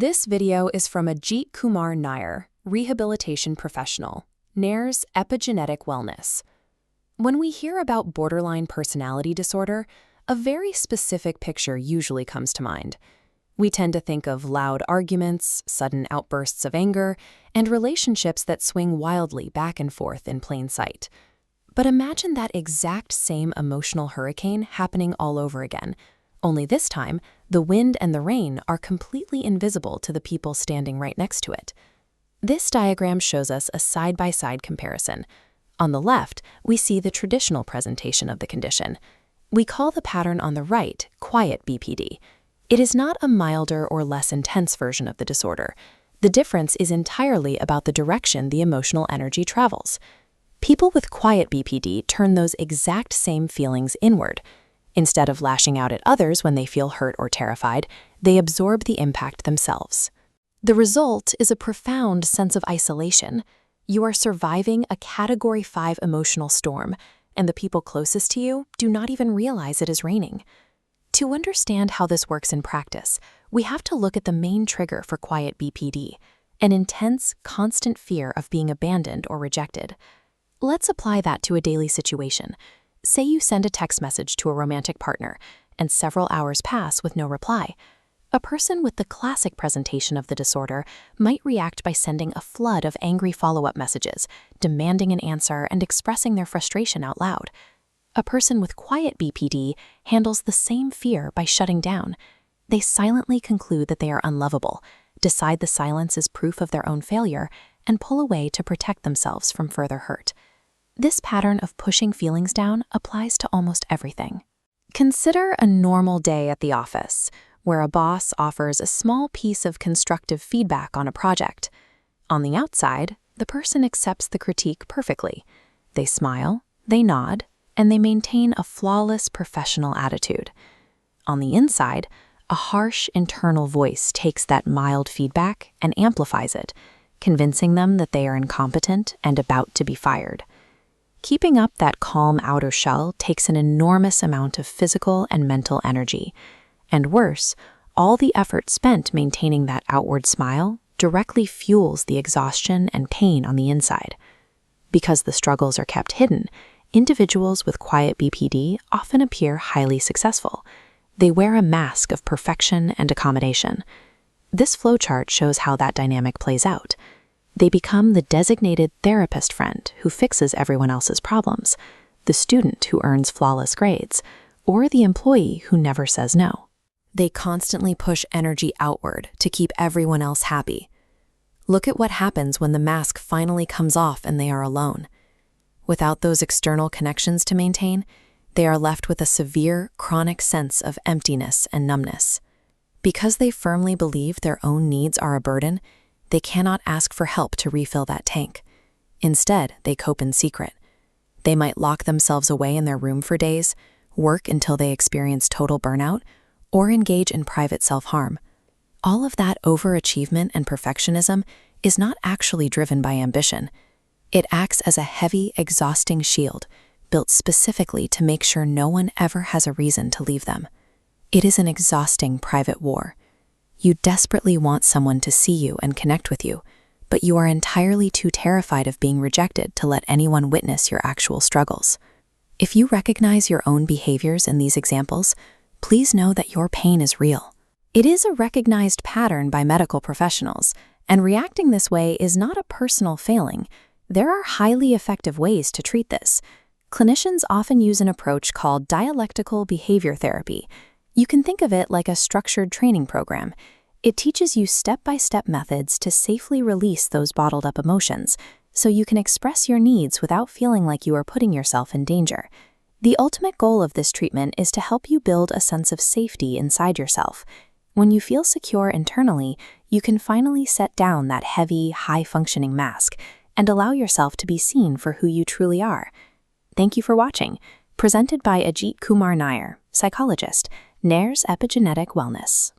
This video is from Ajit Kumar Nair, rehabilitation professional, Nair's Epigenetic Wellness. When we hear about borderline personality disorder, a very specific picture usually comes to mind. We tend to think of loud arguments, sudden outbursts of anger, and relationships that swing wildly back and forth in plain sight. But imagine that exact same emotional hurricane happening all over again. Only this time, the wind and the rain are completely invisible to the people standing right next to it. This diagram shows us a side-by-side comparison. On the left, we see the traditional presentation of the condition. We call the pattern on the right Quiet BPD. It is not a milder or less intense version of the disorder. The difference is entirely about the direction the emotional energy travels. People with Quiet BPD turn those exact same feelings inward. Instead of lashing out at others when they feel hurt or terrified, they absorb the impact themselves. The result is a profound sense of isolation. You are surviving a Category 5 emotional storm, and the people closest to you do not even realize it is raining. To understand how this works in practice, we have to look at the main trigger for Quiet BPD, an intense, constant fear of being abandoned or rejected. Let's apply that to a daily situation. Say you send a text message to a romantic partner, and several hours pass with no reply. A person with the classic presentation of the disorder might react by sending a flood of angry follow-up messages, demanding an answer and expressing their frustration out loud. A person with Quiet BPD handles the same fear by shutting down. They silently conclude that they are unlovable, decide the silence is proof of their own failure, and pull away to protect themselves from further hurt. This pattern of pushing feelings down applies to almost everything. Consider a normal day at the office, where a boss offers a small piece of constructive feedback on a project. On the outside, the person accepts the critique perfectly. They smile, they nod, and they maintain a flawless professional attitude. On the inside, a harsh internal voice takes that mild feedback and amplifies it, convincing them that they are incompetent and about to be fired. Keeping up that calm outer shell takes an enormous amount of physical and mental energy. And worse, all the effort spent maintaining that outward smile directly fuels the exhaustion and pain on the inside. Because the struggles are kept hidden, individuals with Quiet BPD often appear highly successful. They wear a mask of perfection and accommodation. This flowchart shows how that dynamic plays out. They become the designated therapist friend who fixes everyone else's problems, the student who earns flawless grades, or the employee who never says no. They constantly push energy outward to keep everyone else happy. Look at what happens when the mask finally comes off and they are alone. Without those external connections to maintain, they are left with a severe, chronic sense of emptiness and numbness. Because they firmly believe their own needs are a burden, they cannot ask for help to refill that tank. Instead, they cope in secret. They might lock themselves away in their room for days, work until they experience total burnout, or engage in private self-harm. All of that overachievement and perfectionism is not actually driven by ambition. It acts as a heavy, exhausting shield, built specifically to make sure no one ever has a reason to leave them. It is an exhausting private war. You desperately want someone to see you and connect with you, but you are entirely too terrified of being rejected to let anyone witness your actual struggles. If you recognize your own behaviors in these examples, please know that your pain is real. It is a recognized pattern by medical professionals, and reacting this way is not a personal failing. There are highly effective ways to treat this. Clinicians often use an approach called dialectical behavior therapy. You can think of it like a structured training program. It teaches you step-by-step methods to safely release those bottled-up emotions, so you can express your needs without feeling like you are putting yourself in danger. The ultimate goal of this treatment is to help you build a sense of safety inside yourself. When you feel secure internally, you can finally set down that heavy, high-functioning mask and allow yourself to be seen for who you truly are. Thank you for watching. Presented by Ajit Kumar Nair, psychologist, Nair's Epigenetic Wellness.